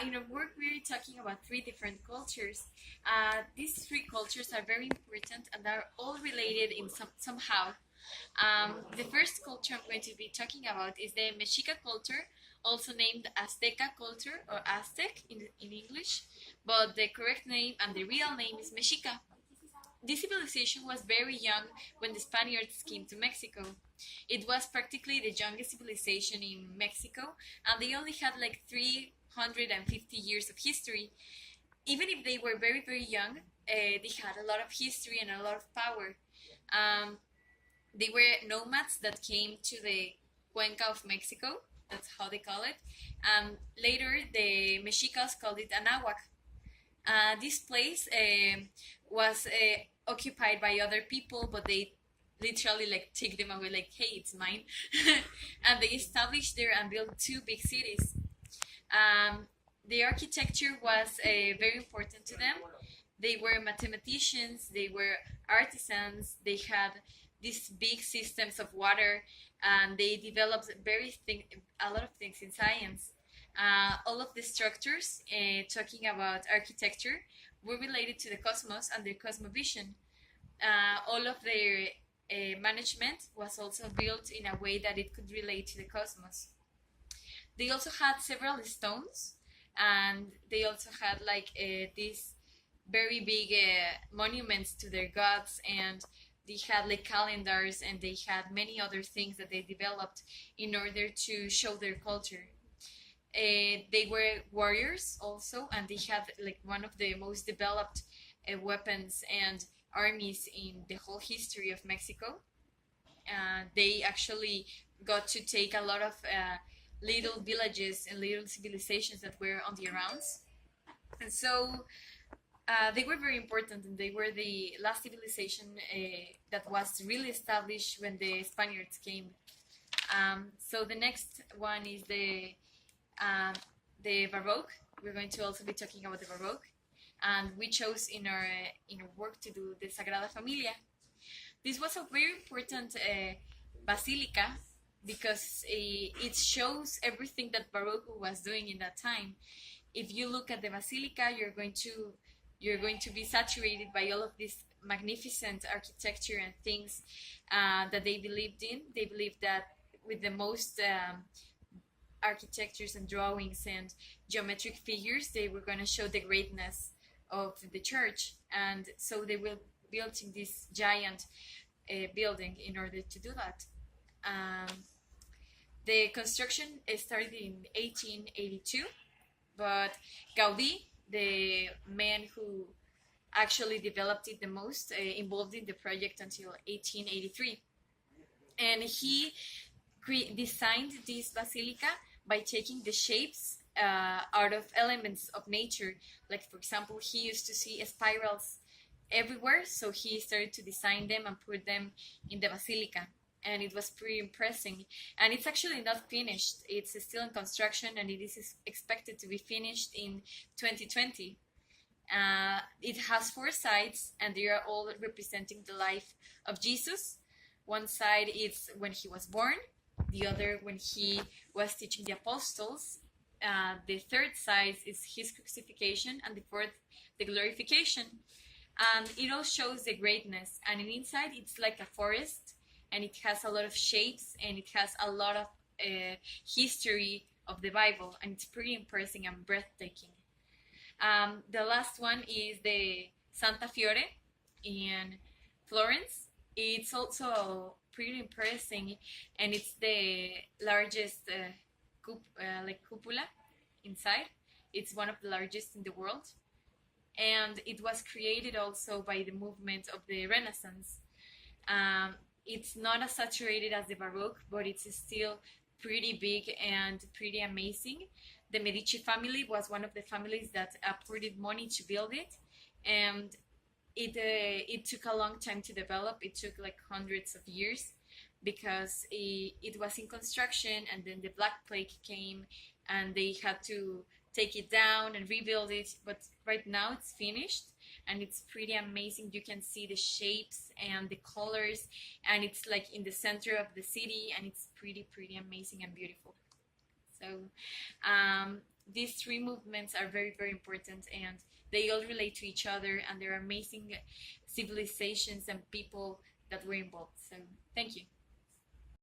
In our work, we're talking about three different cultures. These three cultures are very important and are all related in somehow. The first culture I'm going to be talking about is the Mexica culture, also named Azteca culture or Aztec in English, but the correct name and the real name is Mexica. This civilization was very young when the Spaniards came to Mexico. It was practically the youngest civilization in Mexico, and they only had like 350 years of history. Even if they were very, very young, they had a lot of history and a lot of power. Um, they were nomads that came to the Cuenca of Mexico. That's how they call it. Later, the Mexicas called it Anahuac. This place was occupied by other people, but they literally like take them away, like, hey, it's mine. And they established there and built two big cities. Um, the architecture was very important to them. They were mathematicians, they were artisans, they had these big systems of water, and they developed a lot of things in science. All of the structures, talking about architecture, were related to the cosmos and their cosmovision. All of their management was also built in a way that it could relate to the cosmos. They also had several stones, and they also had like these very big monuments to their gods, and they had like calendars, and they had many other things that they developed in order to show their culture. They were warriors also, and they had like one of the most developed weapons and armies in the whole history of Mexico. They actually got to take a lot of little villages and little civilizations that were on the arounds. And so they were very important, and they were the last civilization that was really established when the Spaniards came. So the next one is the Baroque. We're going to also be talking about the Baroque, and we chose in our work to do the Sagrada Familia. This was a very important basilica because it shows everything that Baroque was doing in that time. If you look at the basilica, you're going to be saturated by all of this magnificent architecture and things that they believed in. They believed that with the most architectures and drawings and geometric figures, they were going to show the greatness of the church. And so they will build in this giant building in order to do that. The construction started in 1882, but Gaudi, the man who actually developed it the most, involved in the project until 1883. And he designed this basilica by taking the shapes out of elements of nature. Like, for example, he used to see spirals everywhere, so he started to design them and put them in the basilica. And it was pretty impressive. And it's actually not finished. It's still in construction, and it is expected to be finished in 2020. It has four sides, and they are all representing the life of Jesus. One side is when he was born, the other when he was teaching the apostles. The third side is his crucifixion, and the fourth, the glorification. And it all shows the greatness. And inside, it's like a forest, and it has a lot of shapes, and it has a lot of history of the Bible, and it's pretty impressive and breathtaking. The last one is the Santa Fiore in Florence. It's also pretty impressive, and it's the largest like cupola inside. It's one of the largest in the world, and it was created also by the movement of the Renaissance. It's not as saturated as the Baroque, but it's still pretty big and pretty amazing. The Medici family was one of the families that apported money to build it, and it took a long time to develop. It took like hundreds of years because it was in construction, and then the Black Plague came, and they had to take it down and rebuild it. But right now it's finished, and it's pretty amazing. You can see the shapes and the colors, and it's like in the center of the city, and it's pretty amazing and beautiful. So these three movements are very, very important, and they all relate to each other, and there are amazing civilizations and people that were involved. So thank you.